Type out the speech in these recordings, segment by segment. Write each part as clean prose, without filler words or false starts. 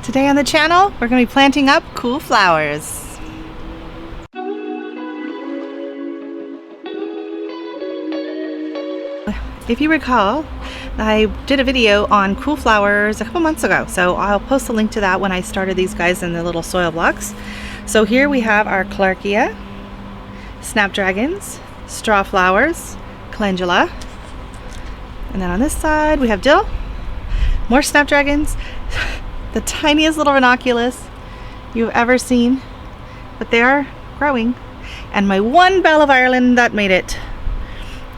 Today on the channel, we're going to be planting up cool flowers. If you recall, I did a video on cool flowers a couple months ago, so I'll post a link to that when I started these guys in the little soil blocks. So here we have our clarkia, snapdragons, straw flowers, calendula, and then on this side we have dill, more snapdragons, the tiniest little ranunculus you've ever seen, but they are growing, and my one bell of Ireland that made it.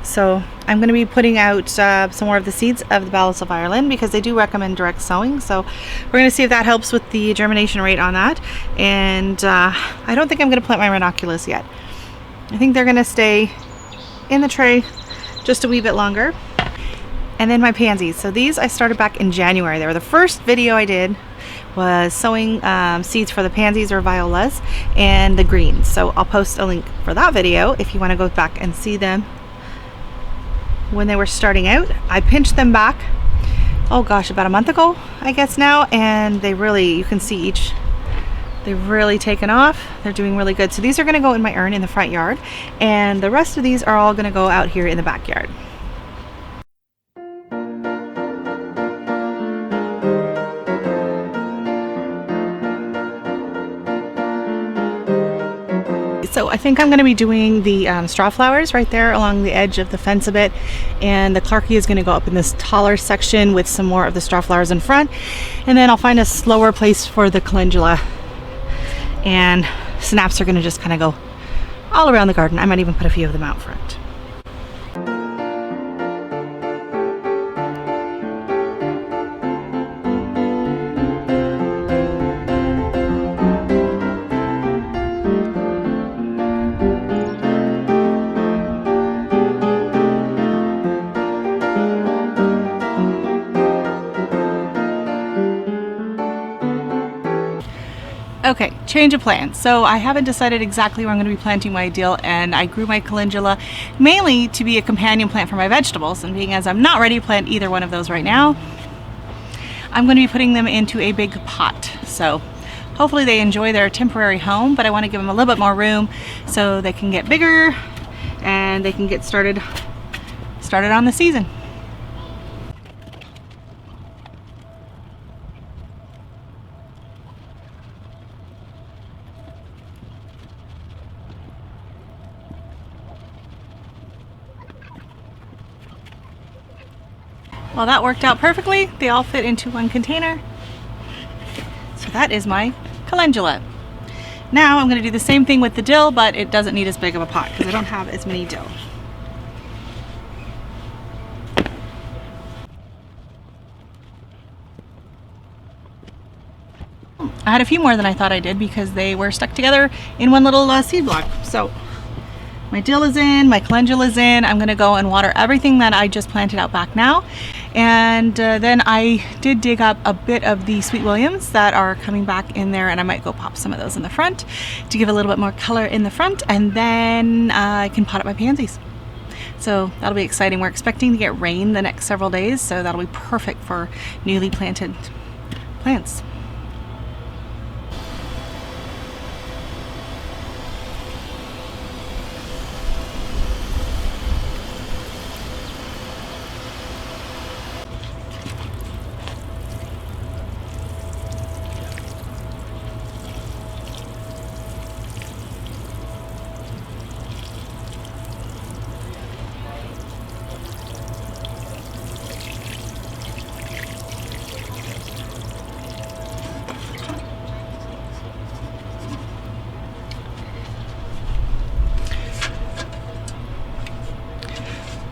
So I'm going to be putting out some more of the seeds of the bells of Ireland because they do recommend direct sowing. So we're going to see if that helps with the germination rate on that. And I don't think I'm going to plant my ranunculus yet. I think they're going to stay in the tray just a wee bit longer. And then my pansies. So these I started back in January. They were the first video I did was sowing seeds for the pansies or violas and the greens. So I'll post a link for that video if you want to go back and see them when they were starting out. I pinched them back, oh gosh, about a month ago, I guess now, and they really, you can see each, they've really taken off. They're doing really good. So these are going to go in my urn in the front yard, and the rest of these are all going to go out here in the backyard. So I think I'm going to be doing the straw flowers right there along the edge of the fence a bit, and the clarkia is going to go up in this taller section with some more of the straw flowers in front, and then I'll find a slower place for the calendula, and snaps are going to just kind of go all around the garden. I might even put a few of them out front. Okay, change of plans. So I haven't decided exactly where I'm going to be planting my dill, and I grew my calendula mainly to be a companion plant for my vegetables, and being as I'm not ready to plant either one of those right now, I'm going to be putting them into a big pot. So hopefully they enjoy their temporary home, but I want to give them a little bit more room so they can get bigger and they can get started on the season. Well, that worked out perfectly. They all fit into one container. So that is my calendula. Now I'm going to do the same thing with the dill, but it doesn't need as big of a pot because I don't have as many dill. I had a few more than I thought I did because they were stuck together in one little seed block. So my dill is in, my calendula is in. I'm going to go and water everything that I just planted out back now. And then I did dig up a bit of the Sweet Williams that are coming back in there, and I might go pop some of those in the front to give a little bit more color in the front, and then I can pot up my pansies. So that'll be exciting. We're expecting to get rain the next several days, so that'll be perfect for newly planted plants.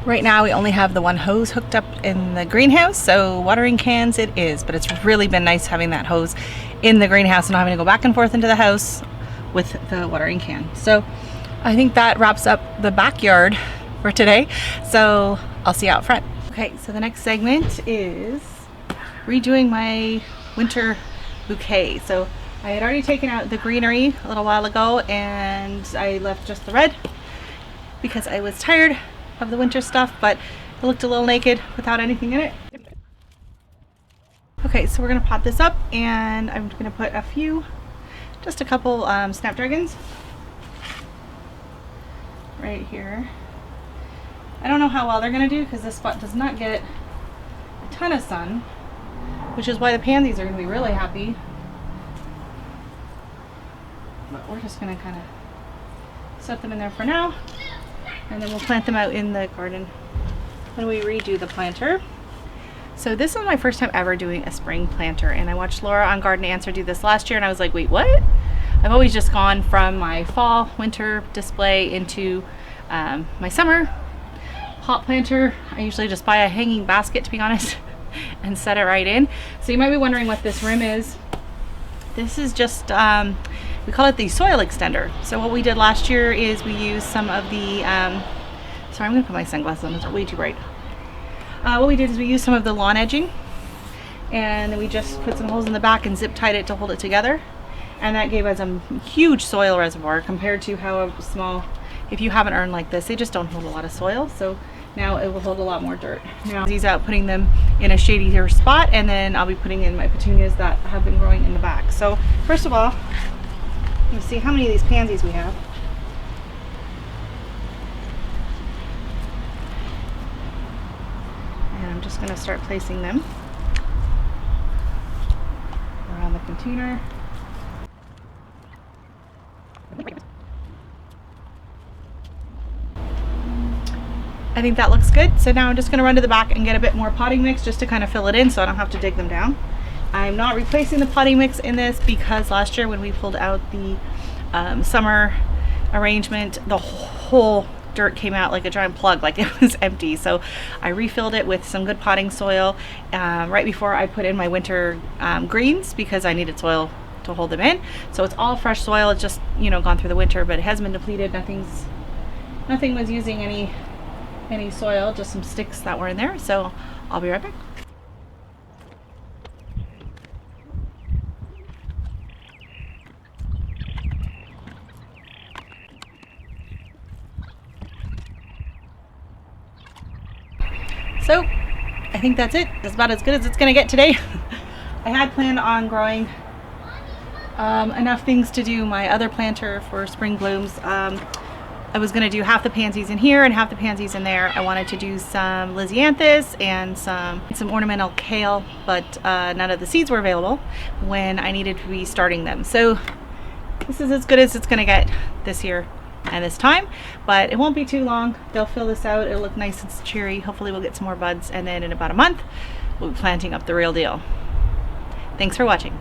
Right now we only have the one hose hooked up in the greenhouse, so watering cans it is, but it's really been nice having that hose in the greenhouse and not having to go back and forth into the house with the watering can. So I think that wraps up the backyard for today, so I'll see you out front. Okay, so the next segment is redoing my winter bouquet. So I had already taken out the greenery a little while ago, and I left just the red because I was tired of the winter stuff, but it looked a little naked without anything in it. Okay, so we're gonna pot this up, and I'm gonna put just a couple snapdragons right here. I don't know how well they're gonna do because this spot does not get a ton of sun, which is why the pansies are gonna be really happy. But we're just gonna kind of set them in there for now, and then we'll plant them out in the garden when we redo the planter. So this is my first time ever doing a spring planter, and I watched Laura on Garden Answer do this last year, and I was like, wait, what? I've always just gone from my fall, winter display into my summer pot planter. I usually just buy a hanging basket, to be honest, and set it right in. So you might be wondering what this rim is. This is just, we call it the soil extender. So what we did last year is we used some of the, sorry, I'm gonna put my sunglasses on, it's way too bright. What we did is we used some of the lawn edging, and then we just put some holes in the back and zip tied it to hold it together, and that gave us a huge soil reservoir compared to how small, if you have an urn like this, they just don't hold a lot of soil, so now it will hold a lot more dirt. Now these out putting them in a shadier spot, and then I'll be putting in my petunias that have been growing in the back. So first of all, let's see how many of these pansies we have. I'm just going to start placing them around the container. I think that looks good. So now I'm just going to run to the back and get a bit more potting mix just to kind of fill it in so I don't have to dig them down. I'm not replacing the potting mix in this because last year when we pulled out the summer arrangement, the whole dirt came out like a giant plug, like it was empty. So I refilled it with some good potting soil right before I put in my winter greens because I needed soil to hold them in. So it's all fresh soil. It's just, you know, gone through the winter, but it hasn't been depleted. Nothing was using any soil, just some sticks that were in there. So I'll be right back. So I think that's it. That's about as good as it's gonna get today. I had planned on growing enough things to do my other planter for spring blooms. I was gonna do half the pansies in here and half the pansies in there. I wanted to do some lisianthus and some ornamental kale, but none of the seeds were available when I needed to be starting them. So this is as good as it's gonna get this year and this time, but it won't be too long. They'll fill this out. It'll look nice and cheery. Hopefully we'll get some more buds, and then in about a month we'll be planting up the real deal. Thanks for watching.